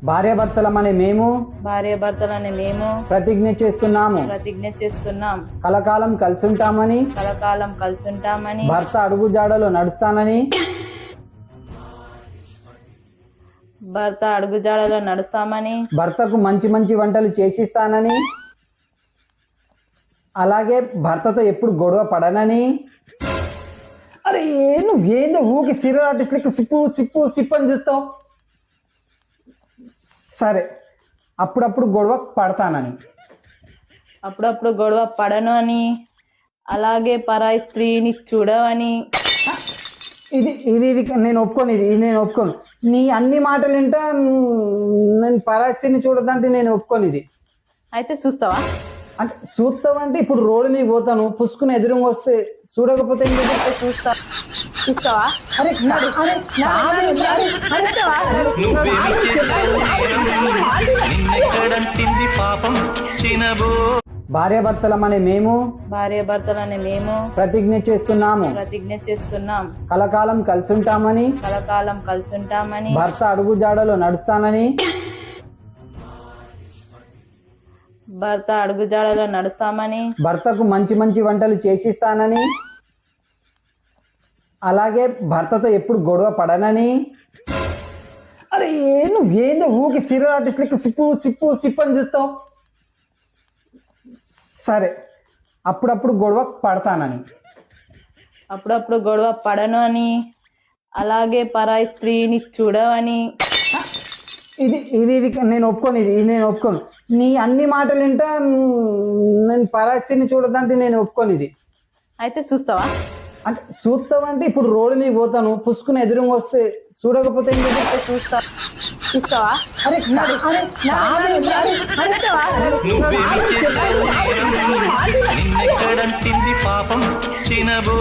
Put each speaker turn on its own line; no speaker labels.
భార్యాభర్తలమనే మేము
భార్యాభర్తలని మేము
ప్రతిజ్ఞ
చేస్తున్నాం
కలకాలం కలిసుంటామని
కలకాలం కలిసుంటామని
భర్త అడుగుజాడలో నడుస్తానని
భర్త అడుగుజాడలో నడుస్తామని
భర్తకు మంచి మంచి వంటలు చేసిస్తానని అలాగే భర్తతో ఎప్పుడు గొడవ పడనని. అరే నువ్వేందో ఊకి సీరియల్ ఆర్టిస్ట్లకి సిప్పు అని చూస్తావు. సరే అప్పుడప్పుడు గొడవ పడతానని
అప్పుడప్పుడు గొడవ పడను అని అలాగే పరాయి స్త్రీని చూడవని.
ఇది ఇది ఇది నేను ఒప్పుకోను. ఇది నేను ఒప్పుకోను. నీ అన్ని మాటలు వింటా నేను పరాస్తిని చూడదంటే నేను ఒప్పుకోను. ఇది
అయితే చూస్తావా?
అంటే చూస్తావంటే ఇప్పుడు రోడ్డు మీద పోతాను, పుసుకుని ఎదురుగా వస్తే చూడకపోతే ఏం చేస్తావు?
చూస్తావా?
అరే భార్యాభర్తలమనే మేము
భార్యాభర్తలని మేము
ప్రతిజ్ఞ చేస్తున్నాం కలకాలం కలిసుంటామని
కలకాలం కలిసుంటామని
భర్త అడుగుజాడలో నడుస్తానని
భర్త అడుగుజాడలో నడుస్తామని
భర్తకు మంచి మంచి వంటలు చేసిస్తానని అలాగే భర్తతో ఎప్పుడు గొడవ పడనని. అరే నువ్వేందో ఊకి సీరియల్ ఆర్టిస్ట్లకి సిప్పు అని చూస్తావు. సరే అప్పుడప్పుడు గొడవ పడతానని
అప్పుడప్పుడు గొడవ పడను అని అలాగే పరాయి స్త్రీని చూడవని.
ఇది ఇది ఇది నేను ఒప్పుకోను. ఇది నేను ఒప్పుకోను. నీ అన్ని మాటలు వింటా నేను పరాస్తిని చూడదంటే నేను ఒప్పుకోను. ఇది
అయితే చూస్తావా?
అంటే చూస్తావంటే ఇప్పుడు రోడ్డు మీద పోతాను, పుసుకుని ఎదురుగా వస్తే చూడకపోతే ఏం చేస్తావు?
చూస్తావా?
అరే
పాపం చినబో